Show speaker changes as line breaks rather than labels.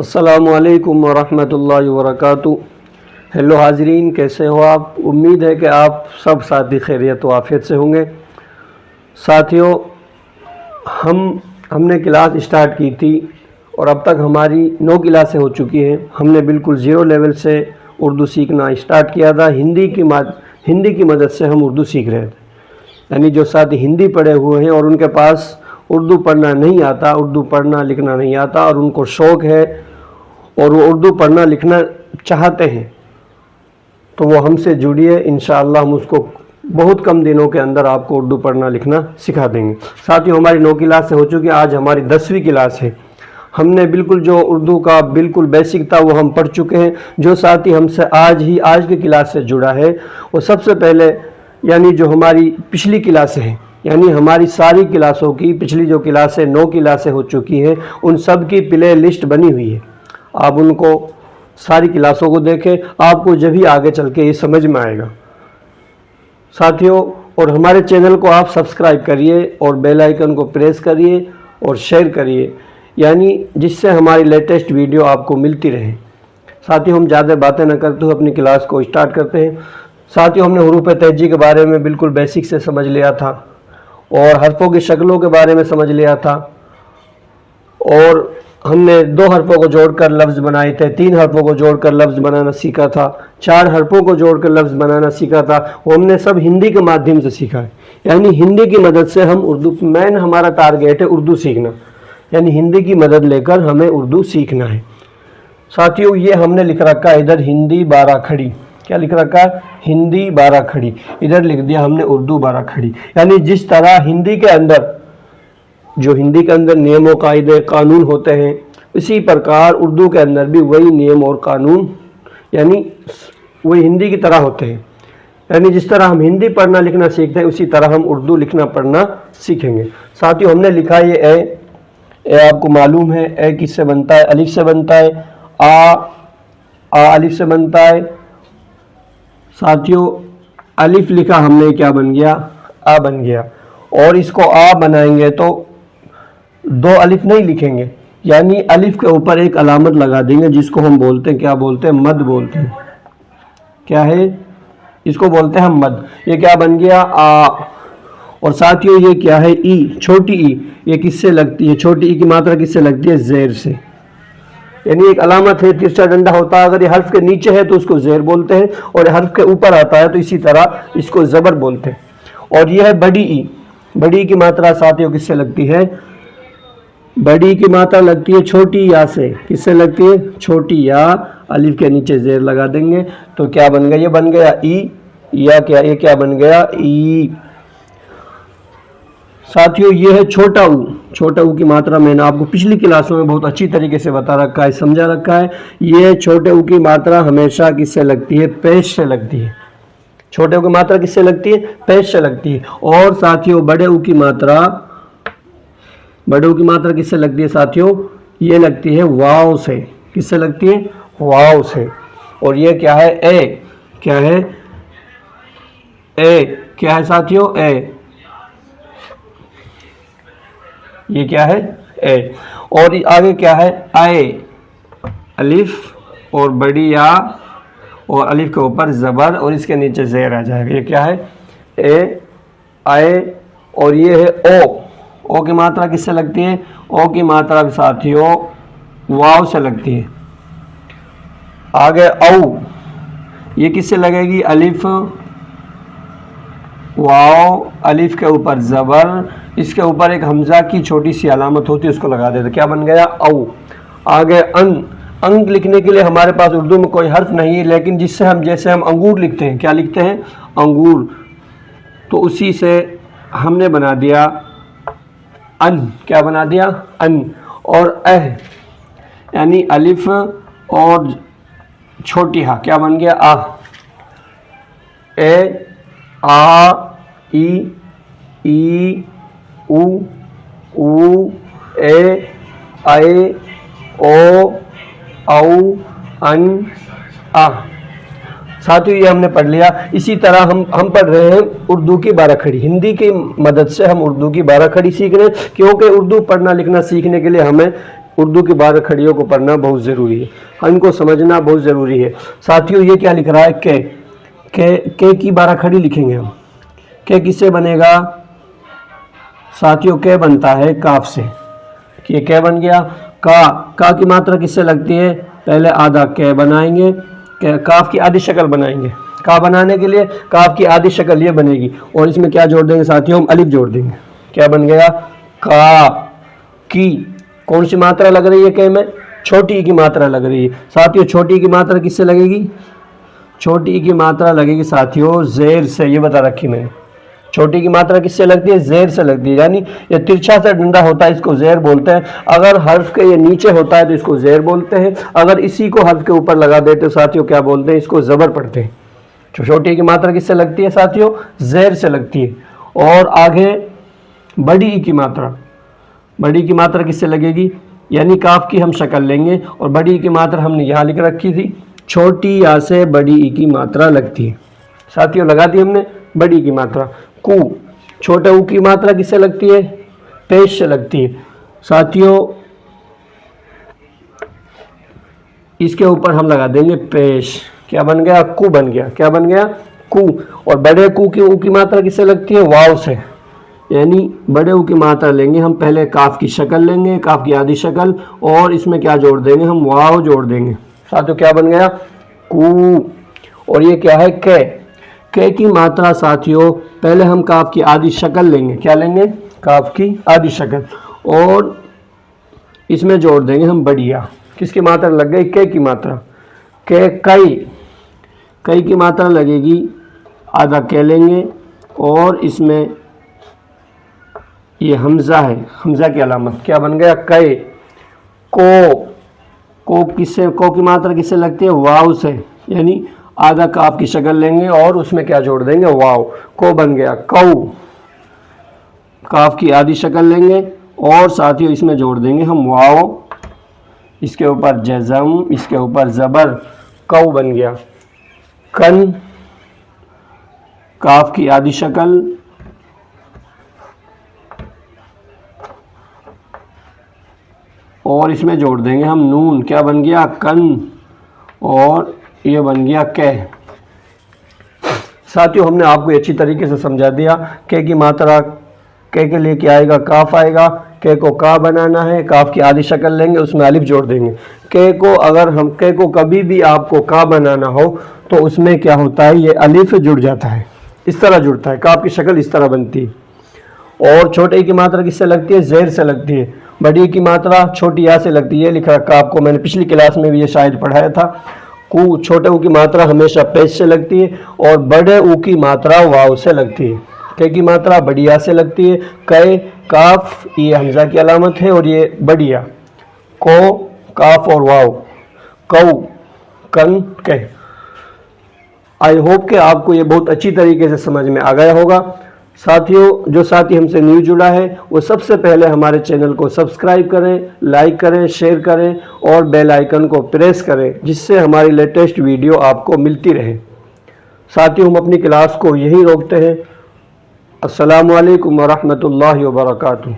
अस्सलामुअलैकुम वरहमतुल्लाहि वबरकातुहू। हेलो हाजरीन, कैसे हो आप? उम्मीद है कि आप सब साथी खैरियत व आफियत से होंगे। साथियों, हमने क्लास स्टार्ट की थी और अब तक हमारी 9 क्लासें हो चुकी हैं। हमने बिल्कुल ज़ीरो लेवल से उर्दू सीखना स्टार्ट किया था। हिंदी की मदद से हम उर्दू सीख रहे थे। यानी जो साथी हिंदी पढ़े हुए हैं और उनके पास उर्दू पढ़ना नहीं आता, उर्दू पढ़ना लिखना नहीं आता और उनको शौक़ है और वो उर्दू पढ़ना लिखना चाहते हैं, तो वो हमसे जुड़िए। इंशाअल्लाह हम उसको बहुत कम दिनों के अंदर आपको उर्दू पढ़ना लिखना सिखा देंगे। साथियों, हमारी 9 क्लासें हो चुकी हैं। आज हमारी 10वीं क्लास है। हमने बिल्कुल जो उर्दू का बिल्कुल बेसिक था वो हम पढ़ चुके हैं। जो साथी हमसे आज की क्लास से जुड़ा है, वो सबसे पहले यानी जो हमारी पिछली क्लासें हैं, यानी हमारी सारी क्लासों की पिछली जो क्लासें 9 क्लासें हो चुकी हैं, उन सब की प्ले लिस्ट बनी हुई है। आप उनको सारी क्लासों को देखें, आपको जब भी आगे चल के ये समझ में आएगा। साथियों, और हमारे चैनल को आप सब्सक्राइब करिए और बेल आइकन को प्रेस करिए और शेयर करिए, यानी जिससे हमारी लेटेस्ट वीडियो आपको मिलती रहे। साथियों, हम ज़्यादा बातें न करते हुए अपनी क्लास को स्टार्ट करते हैं। साथियों, हमने हुरूफ तेजी के बारे में बिल्कुल बेसिक से समझ लिया था और हरफों की शक्लों के बारे में समझ लिया था, और हमने 2 हरफों को जोड़कर लफ्ज़ बनाए थे, 3 हरफों को जोड़कर लफ्ज़ बनाना सीखा था, 4 हरफों को जोड़कर लफ्ज़ बनाना सीखा था। वो हमने सब हिंदी के माध्यम से सीखा है। यानी हिंदी की मदद से हम उर्दू, मेन हमारा टारगेट है उर्दू सीखना, यानी हिंदी की मदद लेकर हमें उर्दू सीखना है। साथियों, ये हमने लिख रखा है इधर हिंदी 12 खड़ी। क्या लिख रखा है? हिंदी 12 खड़ी। इधर लिख दिया हमने उर्दू 12 खड़ी। यानी जिस तरह हिंदी के अंदर नियम और कायदे कानून होते हैं, इसी प्रकार उर्दू के अंदर भी वही नियम और कानून यानी वही हिंदी की तरह होते हैं। यानी जिस तरह हम हिंदी पढ़ना लिखना सीखते हैं, उसी तरह हम उर्दू लिखना पढ़ना सीखेंगे। साथियों, हमने लिखा है ये ए आपको मालूम है ए किससे बनता है? अलिफ से बनता है। आ अलिफ से बनता है। साथियों, अलिफ लिखा हमने, क्या बन गया? आ बन गया। और इसको आ बनाएंगे तो 2 अलिफ नहीं लिखेंगे, यानी अलिफ के ऊपर एक अलामत लगा देंगे, जिसको हम बोलते हैं, क्या बोलते हैं? मद बोलते हैं। क्या है? इसको बोलते हैं हम मद। ये क्या बन गया? आ। और साथियों, ये क्या है? ई, छोटी ई। ये किससे लगती है? छोटी ई की मात्रा किससे लगती है? ज़ेर से। यानी एक अलामत है, तिरछा डंडा होता है। अगर ये हर्फ के नीचे है तो उसको ज़ेर बोलते हैं, और हर्फ के ऊपर आता है तो इसी तरह इसको ज़बर बोलते हैं। और यह है बड़ी ई। बड़ी की मात्रा साथियों किससे लगती है? बड़ी की मात्रा लगती है छोटी या से। किससे लगती है? छोटी या। अलिफ के नीचे ज़ेर लगा देंगे तो क्या बन गया? ये बन गया ई। या क्या? ये क्या बन गया? ई। साथियों, ये है छोटा ऊ। छोटा ऊ की मात्रा मैंने आपको पिछली क्लासों में बहुत अच्छी तरीके से बता रखा है, समझा रखा है। ये छोटे ऊ की मात्रा हमेशा किससे लगती है? पेश से लगती है। छोटे ऊ की मात्रा किससे लगती है? पेश से लगती है। और साथियों, बड़े ऊ की मात्रा किससे लगती है? साथियों, ये लगती है वाव से। किससे लगती है? वाव से। और ये क्या है? ए। क्या है? ए। क्या है साथियों? ए। ये क्या है? ए। और आगे क्या है? आए। अलिफ और बड़ी या, और अलिफ के ऊपर ज़बर और इसके नीचे ज़ेर आ जाएगा। ये क्या है? ए, आए। और ये है ओ। ओ की मात्रा किससे लगती है? ओ की मात्रा भी साथियों वाव से लगती है। आगे औ। ये किससे लगेगी? अलिफ, वाव, अलिफ के ऊपर ज़बर, इसके ऊपर एक हमज़ा की छोटी सी अलामत होती है, उसको लगा देते। क्या बन गया? औ। आगे अन। अंक लिखने के लिए हमारे पास उर्दू में कोई हर्फ नहीं है, लेकिन जैसे हम अंगूर लिखते हैं, क्या लिखते हैं? अंगूर। तो उसी से हमने बना दिया अन। क्या बना दिया? अन। और अह, यानी अलिफ और छोटी हा, क्या बन गया? आ। ए, आ, ई, ऊ, ए, आए, ओ, औ, अन, आ। साथियों, ये हमने पढ़ लिया। इसी तरह हम पढ़ रहे हैं उर्दू की 12 खड़ी। हिंदी की मदद से हम उर्दू की 12 खड़ी सीख रहे हैं, क्योंकि उर्दू पढ़ना लिखना सीखने के लिए हमें उर्दू की 12 खड़ियों को पढ़ना बहुत ज़रूरी है, इनको समझना बहुत ज़रूरी है। साथियों ये क्या लिख रहा है, के की 12 खड़ी लिखेंगे हम। के किससे बनेगा साथियों, के बनता है काफ से, ये के बन गया। का की मात्रा किससे लगती है, पहले आधा के बनाएंगे, काफ की आधी शक्ल बनाएंगे। का बनाने के लिए काफ की आधी शक्ल ये बनेगी, और इसमें क्या जोड़ देंगे साथियों, हम अलिफ जोड़ देंगे। क्या बन गया, का की कौन सी मात्रा लग रही है के में, छोटी ई की मात्रा लग रही है। साथियों छोटी ई की मात्रा किससे लगेगी, छोटी ई की मात्रा लगेगी साथियों जेर से, ये बता रखी मैंने। छोटी की मात्रा किससे लगती है, जेर से लगती है, यानी ये तिरछा सा डंडा होता है इसको जेर बोलते हैं। अगर हर्फ के ये नीचे होता है तो इसको जेर बोलते हैं, अगर इसी को हर्फ के ऊपर लगा देते तो साथियों क्या बोलते हैं, इसको ज़बर पढ़ते हैं। छोटी की मात्रा किससे लगती है साथियों, जेर से लगती है। और आगे बड़ी ई की मात्रा, बड़ी की मात्रा किससे लगेगी, यानी काफ की हम शक्ल लेंगे, और बड़ी ई की मात्रा हमने यहाँ लिख रखी थी, छोटी या से बड़ी ई की मात्रा लगती है। साथियों लगा दी हमने बड़ी ई की मात्रा। कू, छोटे ऊ की मात्रा किससे लगती है, पेश से लगती है। साथियों इसके ऊपर हम लगा देंगे पेश, क्या बन गया, कू बन गया। क्या बन गया, कू। और बड़े कू की ऊ की मात्रा किससे लगती है, वाव से, यानी बड़े ऊ की मात्रा लेंगे हम, पहले काफ की शक्ल लेंगे, काफ की आधी शक्ल, और इसमें क्या जोड़ देंगे हम, वाव जोड़ देंगे। साथियों क्या बन गया, कू। और ये क्या है, के की मात्रा साथियों पहले हम काफ की आधी शक्ल लेंगे, क्या लेंगे, काफ की आधी शक्ल, और इसमें जोड़ देंगे हम बढ़िया। किसकी मात्रा लग गई, के की मात्रा। के कई की मात्रा लगेगी, आधा के लेंगे, और इसमें ये हमजा है, हमजा की अलामत, क्या बन गया, कै। को की मात्रा किससे लगती है, वाव से, यानी आधा काफ की शक्ल लेंगे और उसमें क्या जोड़ देंगे, वाव, को बन गया। कौ, काफ की आधी शक्ल लेंगे और साथियों इसमें जोड़ देंगे हम वाव, इसके ऊपर जज़म, इसके ऊपर ज़बर, कौ बन गया। कन, काफ की आधी शक्ल, और इसमें जोड़ देंगे हम नून, क्या बन गया, कन, और ये बन गया कह। साथियों हमने आपको अच्छी तरीके से समझा दिया। के की मात्रा, के लिए क्या आएगा, काफ आएगा, के को का बनाना है, काफ की आधी शक्ल लेंगे, उसमें अलिफ जोड़ देंगे। के को अगर हम के को कभी भी आपको का बनाना हो तो उसमें क्या होता है, ये अलिफ जुड़ जाता है, इस तरह जुड़ता है, काफ की शक्ल इस तरह बनती है। और छोटे ई की मात्रा किससे लगती है, जेर से लगती है। बड़ी ई की मात्रा छोटी या से लगती है, लिखा रखा आपको मैंने पिछली क्लास में भी ये शायद पढ़ाया था। कू, छोटे ऊ की मात्रा हमेशा पेश से लगती है, और बड़े ऊ की मात्रा वाव से लगती है। के की मात्रा बढ़िया से लगती है, कै, काफ, ये हमजा की अलामत है, और ये बढ़िया, को, काफ और वाव, कौ, कन, कह। आई होप कि आपको ये बहुत अच्छी तरीके से समझ में आ गया होगा। साथियों जो साथी हमसे न्यू जुड़ा है वो सबसे पहले हमारे चैनल को सब्सक्राइब करें, लाइक करें, शेयर करें और बेल आइकन को प्रेस करें, जिससे हमारी लेटेस्ट वीडियो आपको मिलती रहे। साथियों हम अपनी क्लास को यहीं रोकते हैं। अस्सलामु अलैकुम व रहमतुल्लाहि व बरकातुहू।